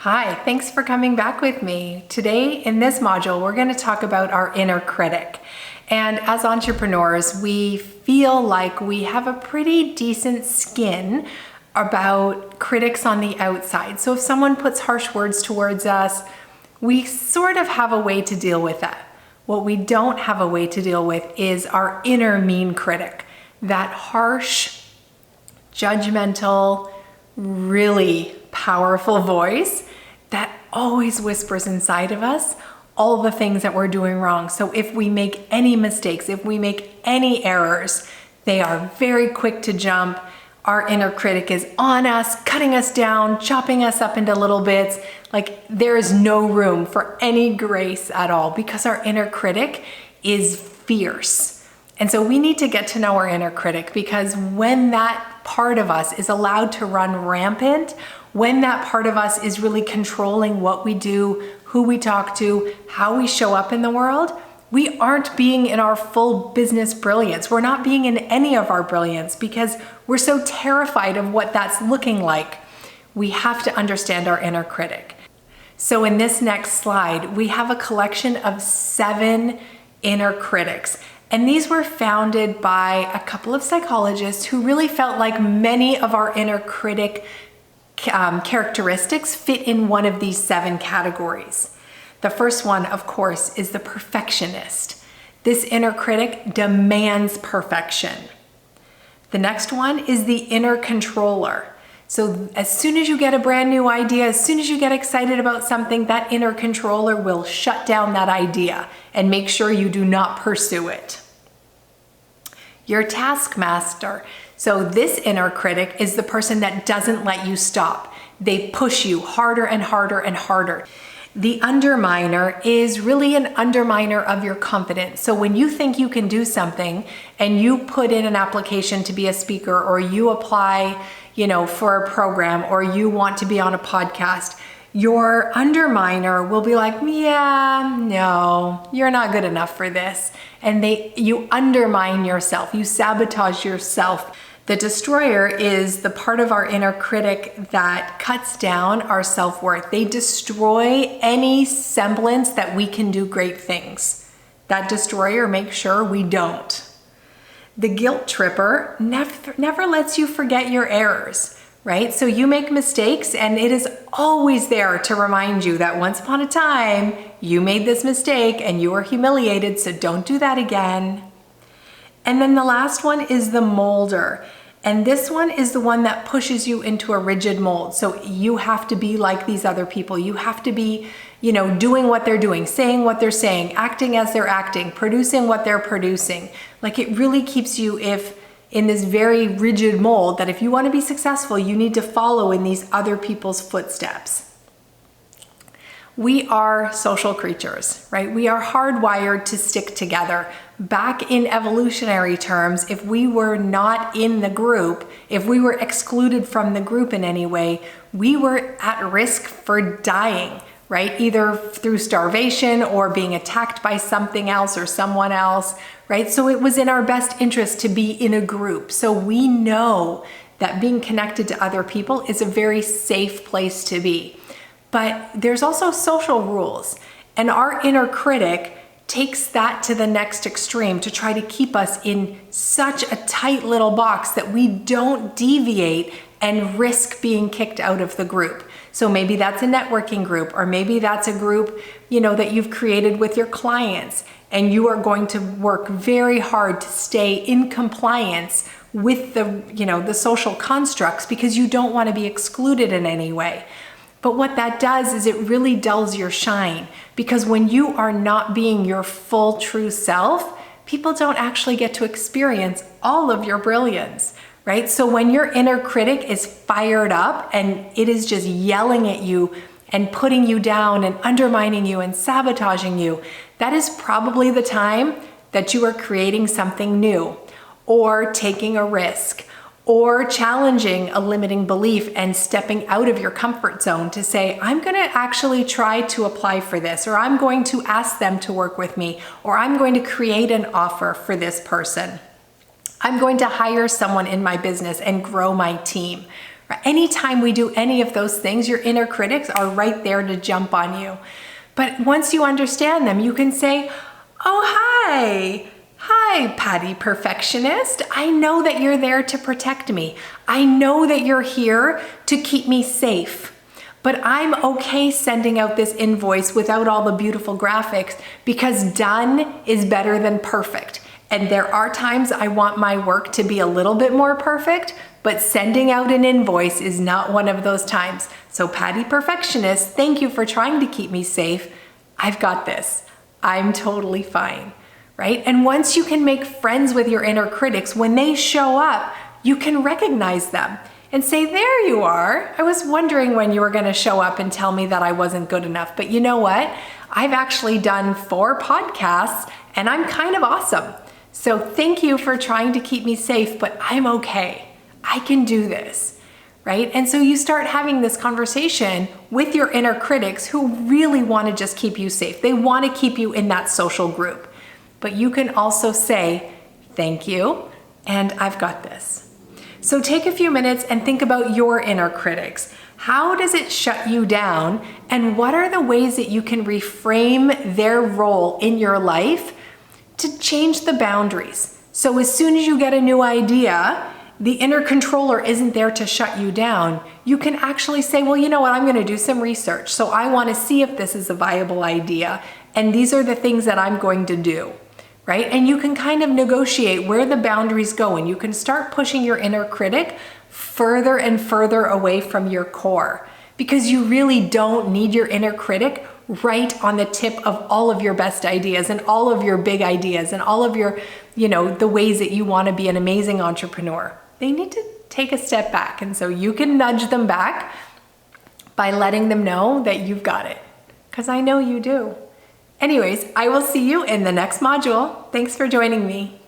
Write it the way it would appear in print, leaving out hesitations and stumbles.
Hi, thanks for coming back with me. Today in this module, we're going to talk about our inner critic. And as entrepreneurs, we feel like we have a pretty decent skin about critics on the outside. So if someone puts harsh words towards us, we sort of have a way to deal with that. What we don't have a way to deal with is our inner mean critic, that harsh, judgmental, really powerful voice that always whispers inside of us all the things that we're doing wrong. So if we make any mistakes, if we make any errors, they are very quick to jump. Our inner critic is on us, cutting us down, chopping us up into little bits. Like there is no room for any grace at all because our inner critic is fierce. And so we need to get to know our inner critic, because when that part of us is allowed to run rampant, when that part of us is really controlling what we do, who we talk to, how we show up in the world, we aren't being in our full business brilliance. We're not being in any of our brilliance because we're so terrified of what that's looking like. We have to understand our inner critic. So in this next slide, we have a collection of 7 inner critics. And these were founded by a couple of psychologists who really felt like many of our inner critic characteristics fit in one of these 7 categories. The first one, of course, is the perfectionist. This inner critic demands perfection. The next one is the inner controller. So as soon as you get a brand new idea, as soon as you get excited about something, that inner controller will shut down that idea and make sure you do not pursue it. Your taskmaster. So this inner critic is the person that doesn't let you stop. They push you harder and harder and harder. The underminer is really an underminer of your confidence. So when you think you can do something and you put in an application to be a speaker, or you apply, for a program, or you want to be on a podcast, your underminer will be like, yeah, no, you're not good enough for this. And you undermine yourself, you sabotage yourself. The destroyer is the part of our inner critic that cuts down our self-worth. They destroy any semblance that we can do great things. That destroyer makes sure we don't. The guilt tripper never lets you forget your errors, right? So you make mistakes and it is always there to remind you that once upon a time, you made this mistake and you were humiliated, so don't do that again. And then the last one is the molder. And this one is the one that pushes you into a rigid mold. So you have to be like these other people. You have to be, doing what they're doing, saying what they're saying, acting as they're acting, producing what they're producing. Like it really keeps you in this very rigid mold that if you want to be successful, you need to follow in these other people's footsteps. We are social creatures, right? We are hardwired to stick together. Back in evolutionary terms, if we were not in the group, if we were excluded from the group in any way, we were at risk for dying, right? Either through starvation or being attacked by something else or someone else, right? So it was in our best interest to be in a group. So we know that being connected to other people is a very safe place to be. But there's also social rules, and our inner critic takes that to the next extreme to try to keep us in such a tight little box that we don't deviate and risk being kicked out of the group. So maybe that's a networking group, or maybe that's a group, that you've created with your clients, and you are going to work very hard to stay in compliance with the social constructs because you don't want to be excluded in any way. But what that does is it really dulls your shine, because when you are not being your full true self, people don't actually get to experience all of your brilliance, right? So when your inner critic is fired up and it is just yelling at you and putting you down and undermining you and sabotaging you, that is probably the time that you are creating something new, or taking a risk, or challenging a limiting belief and stepping out of your comfort zone to say, I'm going to actually try to apply for this, or I'm going to ask them to work with me, or I'm going to create an offer for this person. I'm going to hire someone in my business and grow my team, Anytime we do any of those things, your inner critics are right there to jump on you. But once you understand them, you can say, oh, hi. Hi, Patty Perfectionist. I know that you're there to protect me. I know that you're here to keep me safe. But I'm okay sending out this invoice without all the beautiful graphics because done is better than perfect. And there are times I want my work to be a little bit more perfect, but sending out an invoice is not one of those times. So Patty Perfectionist, thank you for trying to keep me safe. I've got this. I'm totally fine, right? And once you can make friends with your inner critics, when they show up, you can recognize them and say, there you are. I was wondering when you were going to show up and tell me that I wasn't good enough. But you know what? I've actually done 4 podcasts and I'm kind of awesome. So thank you for trying to keep me safe, but I'm okay. I can do this, right? And so you start having this conversation with your inner critics who really want to just keep you safe. They want to keep you in that social group. But you can also say, thank you, and I've got this. So take a few minutes and think about your inner critics. How does it shut you down? And what are the ways that you can reframe their role in your life to change the boundaries? So as soon as you get a new idea, the inner controller isn't there to shut you down. You can actually say, well, you know what? I'm going to do some research. So I want to see if this is a viable idea. And these are the things that I'm going to do. Right? And you can kind of negotiate where the boundaries go, and you can start pushing your inner critic further and further away from your core, because you really don't need your inner critic right on the tip of all of your best ideas and all of your big ideas and all of your, the ways that you want to be an amazing entrepreneur. They need to take a step back. And so you can nudge them back by letting them know that you've got it, because I know you do. Anyways, I will see you in the next module. Thanks for joining me.